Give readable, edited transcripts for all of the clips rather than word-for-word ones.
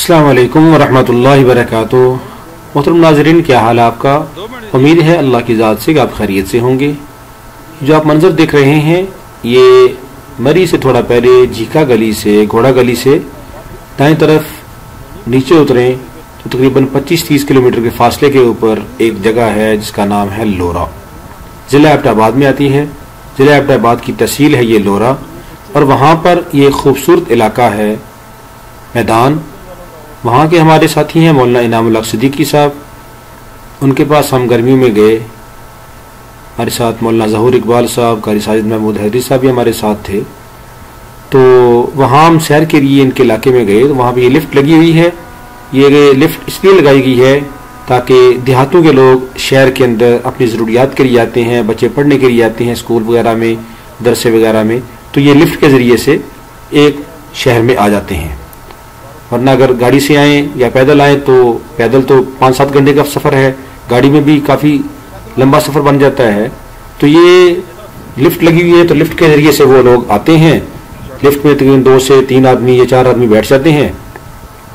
अस्सलाम वालेकुम वरहमतुल्लाहि वबरकातुहू। मोहतरम नाज़रीन, क्या हाल है आपका? उम्मीद है अल्लाह की ज़ात से कि आप खैरियत से होंगे। जो आप मंजर देख रहे हैं ये मरी से थोड़ा पहले झीका गली से, घोड़ा गली से दाएं तरफ नीचे उतरें तो तकरीबन 25-30 किलोमीटर के फासले के ऊपर एक जगह है जिसका नाम है लोरा। ज़िला एबटाबाद में आती है। ज़िला एबटाबाद की तहसील है ये लोरा, और वहाँ पर ये खूबसूरत इलाका है, मैदान। वहाँ के हमारे साथी हैं मौलाना इनामुल हक सिद्दीकी साहब। उनके पास हम गर्मियों में गए। हमारे साथ मौलाना ज़हूर इकबाल साहब, कारी साजिद महमूद हैदरी साहब भी हमारे साथ थे। तो वहाँ हम सैर के लिए इनके इलाके में गए तो वहाँ पर ये लिफ्ट लगी हुई है। ये लिफ्ट इसलिए लगाई गई है ताकि देहातों के लोग शहर के अंदर अपनी ज़रूरियात के लिए आते हैं, बच्चे पढ़ने के लिए आते हैं स्कूल वगैरह में, दरसे वगैरह में, तो ये लिफ्ट के ज़रिए से एक शहर में आ जाते हैं। वरना अगर गाड़ी से आए या पैदल आए तो पैदल तो 5-7 घंटे का सफ़र है, गाड़ी में भी काफ़ी लंबा सफ़र बन जाता है। तो ये लिफ्ट लगी हुई है तो लिफ्ट के ज़रिए से वो लोग आते हैं। लिफ्ट में तकरीबन 2 से 3 आदमी या 4 आदमी बैठ जाते हैं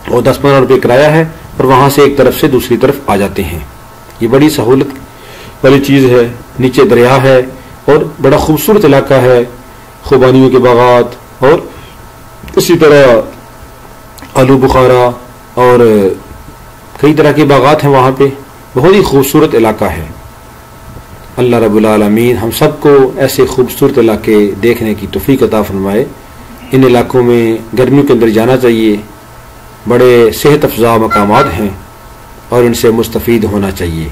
और 10-15 रुपये किराया है, और वहाँ से एक तरफ से दूसरी तरफ आ जाते हैं। ये बड़ी सहूलत वाली चीज़ है। नीचे दरिया है और बड़ा खूबसूरत इलाका है, खुबानियों के बागात और इसी तरह आलू बुखारा और कई तरह के बागात हैं वहाँ पे। बहुत ही खूबसूरत इलाका है। अल्लाह रब्बुल आलमीन हम सबको ऐसे खूबसूरत इलाके देखने की तौफीक अता फरमाए। इन इलाकों में गर्मियों के अंदर जाना चाहिए। बड़े सेहत अफजा मकामात हैं और इनसे मुस्तफ़ीद होना चाहिए।